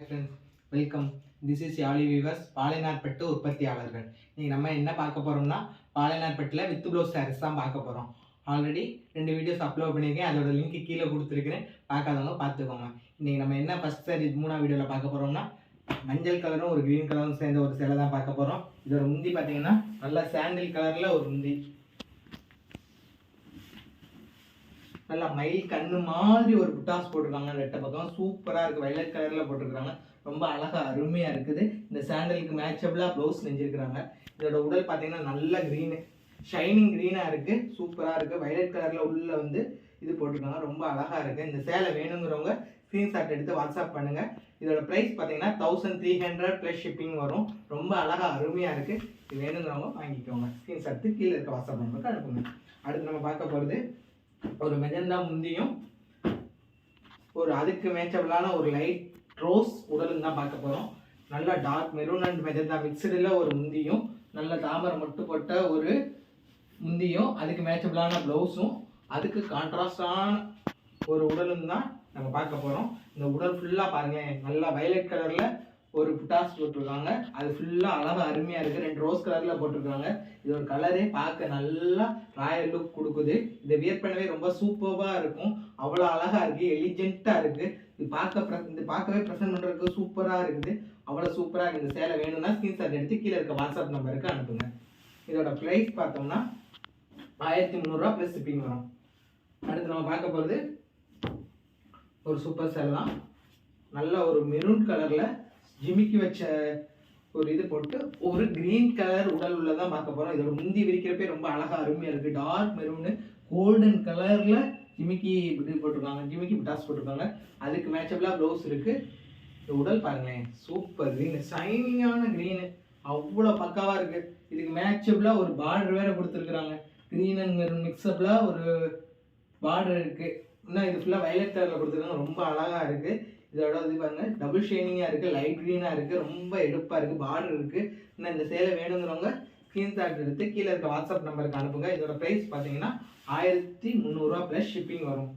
Friends welcome. This is Yali weavers. பாலைநாட்பட்டு உற்பத்தியாளர்கள். இன்னைக்கு நம்ம என்ன பார்க்க போகிறோம்னா பாலைநாட்பட்டில் வித் ப்ளவுஸ் சாரீஸ் தான் பார்க்க போகிறோம். ஆல்ரெடி 2 வீடியோஸ் அப்லோட் பண்ணியிருக்கேன். அதோட லிங்க் கீழே கொடுத்துருக்கிறேன். பார்க்காதவங்க பார்த்துக்கோங்க. இன்றைக்கி நம்ம என்ன ஃபஸ்ட் சாரி 3ஆம் வீடியோவில் பார்க்க போகிறோம்னா மஞ்சள் கலரும் ஒரு க்ரீன் கலரும் சேர்ந்த ஒரு சேலை தான் பார்க்க போகிறோம். இதோட முந்தி பார்த்தீங்கன்னா நல்லா சாண்டில் கலரில் ஒரு முந்தி, நல்லா மயில் கண்ணு மாதிரி ஒரு புட்டாஸ் போட்டிருக்காங்க. ரெட்டை பக்கம் சூப்பராக இருக்குது. வயலட் கலரில் போட்டிருக்காங்க. ரொம்ப அழகாக அருமையாக இருக்குது. இந்த சாண்டலுக்கு மேட்சபிளாக ப்ளவுஸ் நெஞ்சிருக்கிறாங்க. இதோட உடல் பார்த்தீங்கன்னா நல்ல க்ரீனு, ஷைனிங் க்ரீனாக இருக்குது. சூப்பராக இருக்குது. வயலட் கலரில் உள்ளே வந்து இது போட்டிருக்காங்க. ரொம்ப அழகாக இருக்குது. இந்த சேலை வேணுங்கிறவங்க ஸ்க்ரீன்ஷாட் எடுத்து வாட்ஸ்அப் பண்ணுங்கள். இதோட ப்ரைஸ் பார்த்தீங்கன்னா 1300 ப்ளஸ் ஷிப்பிங் வரும். ரொம்ப அழகாக அருமையாக இருக்குது. இது வேணுங்கிறவங்க வாங்கிக்கோங்க. ஸ்க்ரீன்ஷாட் கீழே இருக்க வாட்ஸ்அப் நம்பருக்கு அனுப்புங்க. அடுத்து நம்ம பார்க்க போகிறது ஒரு மெஜந்தா முந்தியும் ஒரு அதுக்கு மேட்சபிளான ஒரு லைட் ரோஸ் உடலும் தான் பார்க்க போகிறோம். நல்லா டார்க் மெரூன் அண்ட் மெஜந்தா மிக்சடில் ஒரு முந்தியும், நல்ல தாமரை மட்டும் போட்ட ஒரு முந்தியும், அதுக்கு மேட்சபிளான ப்ளவுஸும், அதுக்கு கான்ட்ராஸ்டான ஒரு உடலும் தான் நம்ம பார்க்க போகிறோம். இந்த உடல் ஃபுல்லாக பாருங்களேன், நல்லா வயலட் கலரில் ஒரு புட்டாஸ் போட்டிருக்காங்க. அது ஃபுல்லாக அழகாக அருமையாக இருக்குது. 2 ரோஸ் கலரில் போட்டிருக்காங்க. இதோட கலரே பார்க்க நல்லா ராயல் லுக் கொடுக்குது. இதை வியர் பண்ணவே ரொம்ப சூப்பராக இருக்கும். அவ்வளோ அழகாக இருக்குது. எலிஜென்ட்டாக இருக்குது. இது பார்க்கவே ப்ரெசென்ட் பண்ணுறதுக்கு சூப்பராக இருக்குது. அவ்வளோ சூப்பராக இருக்குது. இந்த சேலை வேணும்னா ஸ்க்ரீன்ஷாட் எடுத்து கீழே இருக்க வாட்ஸ்அப் நம்பருக்கு அனுப்புங்க. இதோட ப்ரைஸ் பார்த்தோம்னா 1300 ப்ளஸ் ஷிப்பிங் வரும். அடுத்து நம்ம பார்க்க போகிறது ஒரு சூப்பர் சேலை தான். நல்ல ஒரு மெரூன் கலரில் ஜிமிக்கி வச்ச ஒரு இது போட்டு ஒரு க்ரீன் கலர் உடல் உள்ளதான் பார்க்க போகிறோம். இதோட முந்தி விரிக்கிறப்பே ரொம்ப அழகாக அருமையாக இருக்குது. டார்க் மெரூனு கோல்டன் கலரில் ஜிமிக்கி இது போட்டிருக்காங்க. ஜிமிக்கி புட்டாஸ் போட்டிருக்காங்க. அதுக்கு மேட்சபிளாக ப்ளவுஸ் இருக்குது. இந்த உடல் பாருங்களேன், சூப்பர் க்ரீனு, ஷைனிங்கான க்ரீனு, அவ்வளோ பக்காவாக இருக்குது. இதுக்கு மேட்சபிளாக ஒரு பார்டர் வேறு கொடுத்துருக்குறாங்க. க்ரீன் அண்ட் மெரூன் மிக்சபிளாக ஒரு பார்டர் இருக்குது. இன்னும் இது ஃபுல்லாக வயலட் கலரில் கொடுத்துருக்காங்க. ரொம்ப அழகாக இருக்குது. இதோட இது பாருங்க, டபுள் ஷேனிங்காக இருக்குது, லைட் க்ரீனாக இருக்குது, ரொம்ப எடுப்பாக இருக்குது, பார்டர் இருக்குது. இன்னும் இந்த சேலை வேணுங்கிறவங்க ஸ்க்ரீன்ஷாட் எடுத்து கீழே இருக்க வாட்ஸ்அப் நம்பருக்கு அனுப்புங்க. இதோட ப்ரைஸ் பார்த்தீங்கன்னா 1300 ப்ளஸ் ஷிப்பிங் வரும்.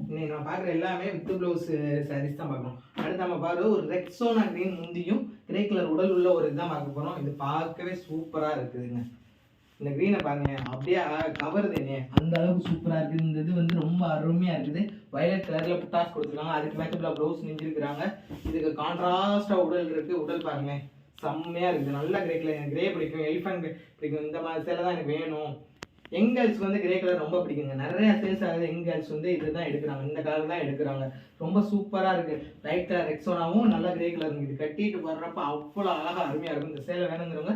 இன்னைக்கு நம்ம பார்க்குற எல்லாமே வித் ப்ளவுஸ் சாரீஸ் தான் பார்க்கணும். அடுத்து நம்ம பார்க்குறது ஒரு ரெக்ஸோனா க்ரீன் முந்தியும் கிரே கலர் உடல் உள்ள ஒரு இதுதான் பார்க்க போகிறோம். இது பார்க்கவே சூப்பராக இருக்குதுங்க. இந்த க்ரீனை பாருங்க, அப்படியே கவருதுங்க, அந்த அளவுக்கு சூப்பராக இருக்குது. இந்த இது வந்து ரொம்ப அருமையாக இருக்குது. வயலட் கலரில் புட்டாஸ் கொடுத்துருக்காங்க. அதுக்கு மேக்கப்பில் ப்ளவுஸ் நெஞ்சிருக்கிறாங்க. இதுக்கு கான்ட்ராஸ்டாக உடல் இருக்குது. உடல் பாருங்க செம்மையாக இருக்குது. நல்ல கிரே கலர், எனக்கு கிரே பிடிக்கும், எலிஃபண்ட் பிடிக்கும். இந்த மாதிரி சேலை தான் எனக்கு வேணும். எங்கேர்ள்ஸ் வந்து கிரே கலர் ரொம்ப பிடிக்குங்க. நிறைய சேல்ஸ் ஆகுது. எங்கேர்ள்ஸ் வந்து இதுதான் எடுக்கிறாங்க, இந்த கலர் தான் எடுக்கிறாங்க. ரொம்ப சூப்பராக இருக்குது. லைட் கலர் ரெக்ஸோனாவும் நல்ல கிரே கலருங்க. இது கட்டிட்டு வர்றப்ப அவ்வளோ அழகாக அருமையாக இருக்கும். இந்த சேலை வேணுங்கிறவங்க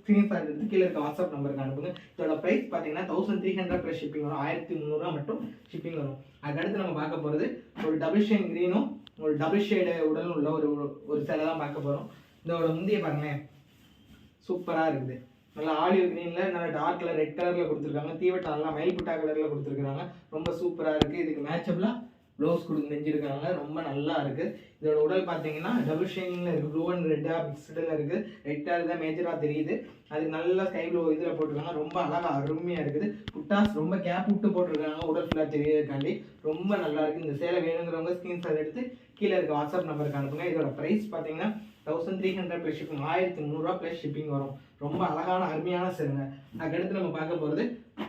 ஸ்க்ரீன்ஷாட் எடுத்து கீழே இருக்க வாட்ஸ்அப் நம்பருக்கு அனுப்புங்க. இதோட ப்ரைஸ் பார்த்தீங்கன்னா 1300 ப்ளஸ் ஷிப்பிங் வரும். 1300 மட்டும் ஷிப்பிங் வரும். அதுக்கடுத்து நம்ம பார்க்க போகிறது ஒரு டபுள் ஷேட் க்ரீனும் ஒரு டபுள் ஷேடு உடலும் உள்ள ஒரு சேலை தான் பார்க்க போகிறோம். இதோட முந்தியை பாருங்களேன், சூப்பராக இருக்குது. நல்லா ஆலிவ் க்ரீனில் நல்லா டார்க் கலர் ரெட் கலரில் கொடுத்துருக்காங்க. தீவட்டா நல்லா மயில் புட்டா கலரில் கொடுத்துருக்காங்க. ரொம்ப சூப்பராக இருக்குது. இதுக்கு மேட்சபிளாக ப்ளவுஸ் கொடுத்து நெஞ்சிருக்காங்க. ரொம்ப நல்லா இருக்குது. இதோட உடல் பார்த்தீங்கன்னா டபுள் ஷேனிங்கில் இருக்குது. ப்ளூ அண்ட் ரெட்டாக மிக்ஸ்டில் இருக்குது. ரெட் கலர் தான் மேஜராக தெரியுது. அதுக்கு நல்லா ஸ்கை ப்ளூ இதில் போட்டிருக்காங்க. ரொம்ப அழகாக அருமையாக இருக்குது. புட்டாஸ் ரொம்ப கேப் விட்டு போட்டிருக்காங்க. உடல் ஃபுல்லாக தெரியறதுக்காண்டி ரொம்ப நல்லா இருக்குது. இந்த சேலை வேணுங்கிறவங்க ஸ்க்ரீன்ஷாட் எடுத்து கீழே இருக்க வாட்ஸ்அப் நம்பருக்கு அனுப்புங்க. இதோட ப்ரைஸ் பார்த்தீங்கன்னா 1300 ப்ளஸ் ஷிப்பிங், 1300 ப்ளஸ் ஷிப்பிங் வரும். ரொம்ப அழகான அருமையான சேலைங்க. அதுக்கடுத்து நம்ம பார்க்க போகிறது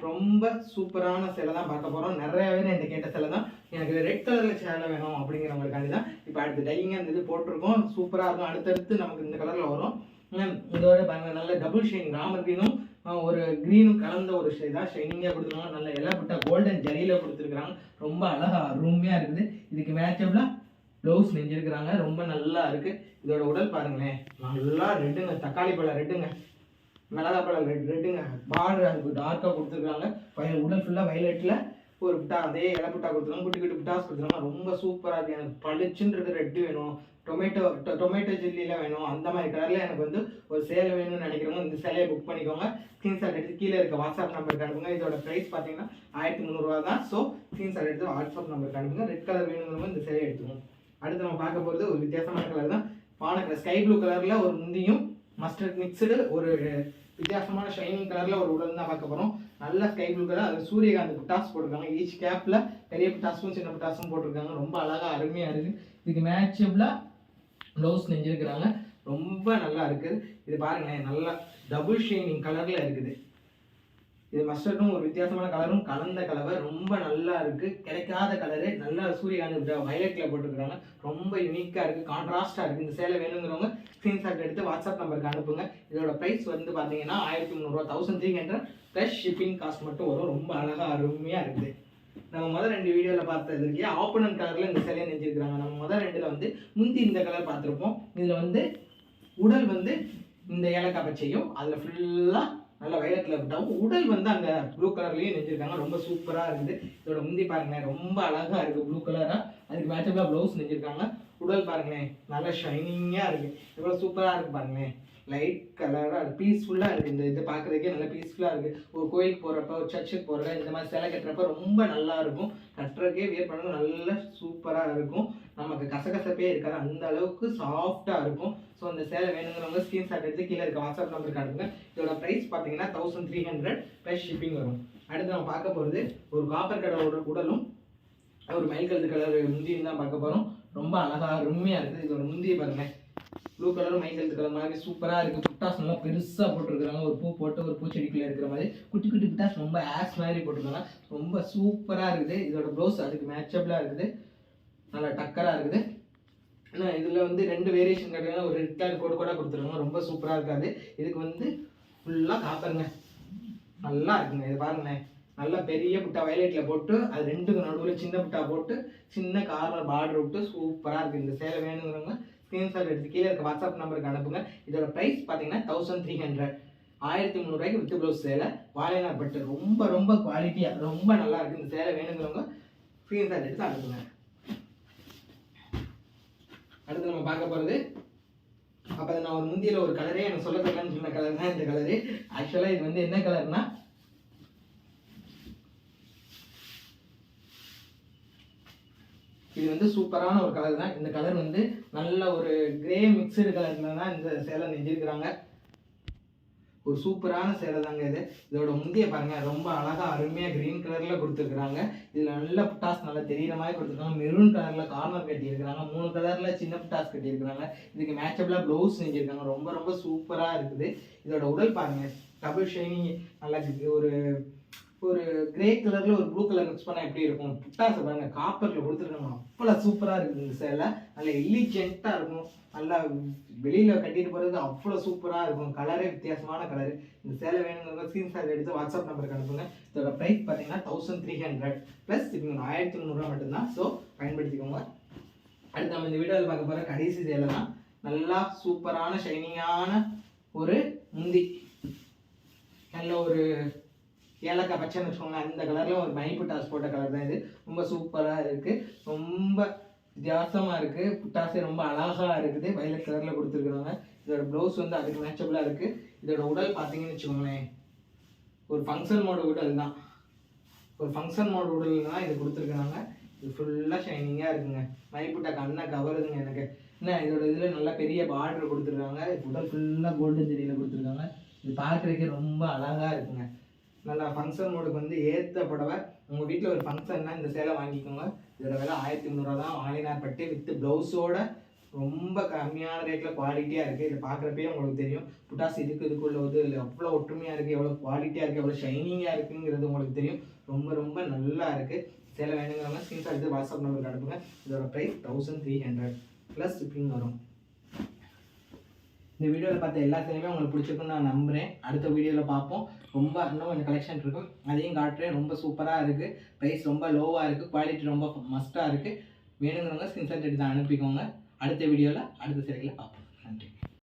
ரொம்ப சூப்பரான சேலை தான் பார்க்க போகிறோம். நிறைய பேர் என்கிட்ட கேட்ட சேலை தான். எனக்கு ரெட் கலரில் சேலை வேணும் அப்படிங்கிறவங்களுக்காண்டி தான் இப்போ அடுத்து டையிங்க அந்த இது போட்டிருக்கோம். சூப்பராக இருக்கும். அடுத்தடுத்து நமக்கு இந்த கலரில் வரும். இதோட பாருங்கள், நல்ல டபுள் ஷைனிங் ராமர் க்ரீனும் ஒரு க்ரீனும் கலந்த ஒரு தான் ஷைனிங்காக கொடுத்துருக்காங்க. நல்ல எல்லாம் விட்டா கோல்டன் ஜரியில் கொடுத்துருக்குறாங்க. ரொம்ப அழகாக அருமையாக இருக்குது. இதுக்கு மேட்சபிளாக ப்ளவுஸ் நெஞ்சிருக்கிறாங்க. ரொம்ப நல்லா இருக்குது. இதோட உடல் பாருங்களேன், நல்லா ரெட்டுங்க, தக்காளி பழம் ரெட்டுங்க, மிளகா பழம் ரெட்டுங்க. பார்டர் அதுக்கு டார்க்காக கொடுத்துருக்காங்க. உடல் ஃபுல்லாக வயலட்டில் ஒரு புட்டா, அதே இலை புட்டா கொடுத்துருக்காங்க. குட்டி குட்டி புட்டாஸ் கொடுத்துருக்காங்க. ரொம்ப சூப்பராக இருக்குது. எனக்கு பளிச்சுன்னு இருக்க ரெட்டு வேணும், டொமேட்டோ சில்லியில் வேணும், அந்த மாதிரி கலரில் எனக்கு வந்து ஒரு சேலை வேணும்னு நினைக்கிறவங்க இந்த சேலையை புக் பண்ணிக்கோங்க. ஸ்க்ரீன்ஷாட் எடுத்து கீழே இருக்க வாட்ஸ்அப் நம்பருக்கு அனுப்புங்க. இதோட ப்ரைஸ் பார்த்தீங்கன்னா 1300 தான். ஸோ ஸ்க்ரீன்ஷாட் எடுத்து வாட்ஸ்அப் நம்பருக்கு அனுப்புங்க. ரெட் கலர் வேணுங்கிறவங்க இந்த சேலையை எடுத்துக்கோங்க. அடுத்து நம்ம பார்க்க போகிறது ஒரு வித்தியாசமான கலர் தான். பானை கலர் ஸ்கை ப்ளூ கலரில் ஒரு முந்தியும் மஸ்டர்ட் மிக்சடு ஒரு வித்தியாசமான ஷைனிங் கலரில் ஒரு உடல் தான் பார்க்க போகிறோம். நல்ல ஸ்கை ப்ளூ கலர். அது சூரியகாந்தி புட்டாஸ் போட்டிருக்காங்க. ஈச் கேப்பில் பெரிய புட்டாஸும் சின்ன புட்டாஸும் போட்டிருக்காங்க. ரொம்ப அழகாக அருமையாக இருக்குது. இதுக்கு மேட்சபிளாக ப்ளவுஸ் நெஞ்சிருக்கிறாங்க. ரொம்ப நல்லா இருக்குது. இது பாருங்களேன், நல்லா டபுள் ஷைனிங் கலரில் இருக்குது. இது மஸ்டர்டும் ஒரு வித்தியாசமான கலரும் கலந்த கலவை ரொம்ப நல்லா இருக்குது. கிடைக்காத கலரு, நல்லா சூரியகாந்தி வயலட்டில் போட்டுருக்காங்க. ரொம்ப யூனிக்காக இருக்குது, கான்ட்ராஸ்டாக இருக்குது. இந்த சேலை வேணுங்கிறவங்க ஸ்க்ரீன்ஷாட் எடுத்து வாட்ஸ்அப் நம்பருக்கு அனுப்புங்க. இதோட ப்ரைஸ் வந்து பார்த்தீங்கன்னா 1300, 1300 ப்ளஸ் ஷிப்பிங் காஸ்ட் மட்டும் வரும். ரொம்ப அழகாக அருமையாக இருக்குது. நம்ம முதல் 2 வீடியோவில் பார்த்தது இல்லையா, ஆப்பனன் கலரில் இந்த சேலையை நெஞ்சிருக்கிறாங்க. நம்ம முதல் 2ல் வந்து முந்தி இந்த கலர் பார்த்துருப்போம். இதில் வந்து உடல் வந்து இந்த ஏலக்காய் பச்சையும், அதில் ஃபுல்லாக நல்லா வயலட்டில் விட்டாவும், உடல் வந்து அந்த ப்ளூ கலர்லேயும் நெஞ்சிருக்காங்க. ரொம்ப சூப்பராக இருக்குது. இதோட முந்தி பாருங்களேன், ரொம்ப அழகாக இருக்குது ப்ளூ கலராக. அதுக்கு மேட்சபிளாக ப்ளவுஸ் நெஞ்சிருக்காங்க. உடல் பாருங்களேன், நல்லா ஷைனிங்காக இருக்குது. எவ்வளோ சூப்பராக இருக்குது பாருங்களேன். லைட் கலராக பீஸ்ஃபுல்லாக இருக்குது. இந்த இது பார்க்குறதுக்கே நல்லா பீஸ்ஃபுல்லாக இருக்குது. ஒரு கோயிலுக்கு போகிறப்ப, ஒரு சர்ச்சுக்கு போகிறப்ப, இந்த மாதிரி சேலை கட்டுறப்ப ரொம்ப நல்லா இருக்கும். கட்டுறதுக்கே வியர் பண்ணுறது நல்லா சூப்பராக இருக்கும். நமக்கு கசகசப்பே இருக்காது, அந்த அளவுக்கு சாஃப்டாக இருக்கும். ஸோ அந்த சேலை வேணுங்கிறவங்க ஸ்க்ரீன்ஷாட் எடுத்து கீழே இருக்க வாட்ஸ்அப் நம்பருக்கு அனுப்புங்க. இதோட ப்ரைஸ் பார்த்தீங்கன்னா 1300 ப்ளஸ் ஷிப்பிங் வரும். அடுத்து நம்ம பார்க்க போகிறது ஒரு காப்பர் கலரோட உடலும் ஒரு மயில் கலர் கலர் முந்தியும் தான் பார்க்க போகிறோம். ரொம்ப அழகாக அருமையாக இருக்குது. இதோட முந்தியை பாருங்கள், ப்ளூ கலரும் மைல் கலர் கலர் மாதிரி சூப்பராக இருக்குது. புட்டாஸ் நல்லா பெருசாக போட்டுருக்காங்க. ஒரு பூ போட்டு ஒரு பூச்செடிக்குள்ளே இருக்கிற மாதிரி குட்டி குட்டி புட்டாஸ் ரொம்ப ஆஸ் மாதிரி போட்டிருக்காங்க. ரொம்ப சூப்பராக இருக்குது. இதோட ப்ளவுஸ் அதுக்கு மேட்சபிளாக இருக்குது. நல்லா டக்கராக இருக்குது. ஆனால் இதில் வந்து 2 வேரியேஷன் கிடையாது. ஒரு ரெட் கலர் கோடு கூட கொடுத்துருக்காங்க. ரொம்ப சூப்பராக இருக்காது. இதுக்கு வந்து ஃபுல்லாக காப்பருங்க, நல்லா இருக்குங்க. இது பாருங்களேன், நல்லா பெரிய புட்டா வயலட்டில் போட்டு அது 2க்கு நடுவில் சின்ன புட்டா போட்டு சின்ன கார்னர் பார்டர் விட்டு சூப்பராக இருக்குது. இந்த சேலை வேணுங்கிறவங்க ஸ்க்ரீன்ஷாட் எடுத்து கீழே இருக்க வாட்ஸ்அப் நம்பருக்கு அனுப்புங்க. இதோட ப்ரைஸ் பார்த்தீங்கன்னா 1300, 1300 வித் ப்ளவுஸ் சேலை. வாழைநார் பட்டு ரொம்ப ரொம்ப குவாலிட்டியாக ரொம்ப நல்லா இருக்குது. இந்த சேலை வேணுங்கிறவங்க ஸ்க்ரீன்ஷாட் எடுத்து அனுப்புங்க. அடுத்து நம்ம பார்க்க போகிறது, அப்போ நான் ஒரு முந்தியில் ஒரு கலரே எனக்கு சொல்ல தெரியலன்னு சொன்ன கலர் தான் இந்த கலரு. ஆக்சுவலாக இது வந்து என்ன கலர்னா, இது வந்து சூப்பரான ஒரு கலர் தான். இந்த கலர் வந்து நல்ல ஒரு கிரே மிக்சடு கலரில் தான் இந்த சேலை நெஞ்சிருக்கிறாங்க. ஒரு சூப்பரான சேலை தாங்க இது. இதோட முந்தியை பாருங்கள், ரொம்ப அழகாக அருமையாக க்ரீன் கலரில் கொடுத்துருக்குறாங்க. இதில் நல்ல புட்டாஸ் நல்லா தெரிகிற மாதிரி கொடுத்துருக்காங்க. மெரூன் கலரில் கார்னர் கட்டியிருக்கிறாங்க. 3 கலரில் சின்ன புட்டாஸ் கட்டியிருக்கிறாங்க. இதுக்கு மேட்சபிளாக ப்ளவுஸ் செஞ்சுருக்காங்க. ரொம்ப ரொம்ப சூப்பராக இருக்குது. இதோட உடல் பாருங்கள், டபுள் ஷைனிங், நல்லா ஒரு ஒரு கிரே கலரில் ஒரு ப்ளூ கலர் மிக்ஸ் பண்ணால் எப்படி இருக்கும். புட்டாஸை பாருங்கள், காப்பரில் கொடுத்துருக்காங்க. அவ்வளோ சூப்பராக இருக்குது இந்த சேலை. நல்லா எலிஜென்ட்டாக இருக்கும். நல்லா வெளியில் கட்டிட்டு போகிறது அவ்வளோ சூப்பராக இருக்கும். கலரே வித்தியாசமான கலரு. இந்த சேலை வேணுங்கிறத ஸ்க்ரீன்ஷாட் எடுத்து வாட்ஸ்அப் நம்பருக்கு அனுப்புங்க. இதோட ப்ரைஸ் பார்த்தீங்கன்னா 1300 ப்ளஸ் இப்போ 1300 மட்டும்தான். ஸோ பயன்படுத்திக்கோங்க. அடுத்து நம்ம இந்த வீடியோவில் பார்க்க போகிற கடைசி சேலை தான். நல்லா சூப்பரான ஷைனிங்கான ஒரு முந்தி, நல்ல ஒரு ஏலக்காய் பச்சைன்னு வச்சுக்கோங்களேன். அந்த கலரில் ஒரு மை புட்டாஸ் போட்ட கலர் தான் இது. ரொம்ப சூப்பராக இருக்குது. ரொம்ப வித்தியாசமாக இருக்குது. புட்டாஸே ரொம்ப அழகாக இருக்குது. வயலட் கலரில் கொடுத்துருக்குறாங்க. இதோட ப்ளவுஸ் வந்து அதுக்கு மேட்சபிளாக இருக்குது. இதோட உடல் பார்த்தீங்கன்னு வச்சுக்கோங்களேன், ஒரு ஃபங்க்ஷன் மோடு உடல் தான். ஒரு ஃபங்க்ஷன் மோடு உடல் தான் இது கொடுத்துருக்குறாங்க. இது ஃபுல்லாக ஷைனிங்காக இருக்குங்க. மைப்புட்டா கண்ணை கவருதுங்க எனக்கு. என்ன இதோட இதில் நல்லா பெரிய பார்டர் கொடுத்துருக்காங்க. உடல் ஃபுல்லாக கோல்டன் ஜெரியில் கொடுத்துருக்காங்க. இது பார்க்குறதுக்கே ரொம்ப அழகாக இருக்குங்க. நல்லா ஃபங்க்ஷன் மோடுக்கு வந்து ஏற்ற புடவை. உங்கள் வீட்டில் ஒரு ஃபங்க்ஷன்னா இந்த சேலை வாங்கிக்கோங்க. இதோட விலை 1300 தான். ஆலினார் பட்டு வித் ப்ளவுஸோட ரொம்ப கம்மியான ரேட்டில் குவாலிட்டியாக இருக்குது. இதை பார்க்குறப்பே உங்களுக்கு தெரியும். புட்டாஸ் இதுக்குள்ள வந்து எவ்வளோ ஒற்றுமையாக இருக்குது, எவ்வளோ குவாலிட்டியாக இருக்குது, எவ்வளோ ஷைனிங்காக இருக்குங்கிறது உங்களுக்கு தெரியும். ரொம்ப ரொம்ப நல்லா இருக்குது. சேலை வேணுங்கிறவங்க ஸ்க்ரீன்ஷாட் எடுத்து வாட்ஸ்அப் நம்பருக்கு அனுப்புங்க. இதோட ப்ரைஸ் 1300 ப்ளஸ் ஷிப்பிங் வரும். இந்த வீடியோவில் பார்த்த எல்லா சேலையுமே உங்களுக்கு பிடிச்சிருக்குன்னு நான் நம்புகிறேன். அடுத்த வீடியோவில் பார்ப்போம். ரொம்ப இன்னும் கொஞ்சம் கலெக்ஷன் இருக்கும், அதையும் காட்டுறேன். ரொம்ப சூப்பராக இருக்குது. ப்ரைஸ் ரொம்ப லோவாக இருக்குது. குவாலிட்டி ரொம்ப மஸ்ட்டாக இருக்குது. வேணுங்கிறவங்க ஸ்க்ரீன்ஷாட் எடுத்து அனுப்பிக்கோங்க. அடுத்த வீடியோவில் அடுத்த சேலைகளை பார்ப்போம். நன்றி.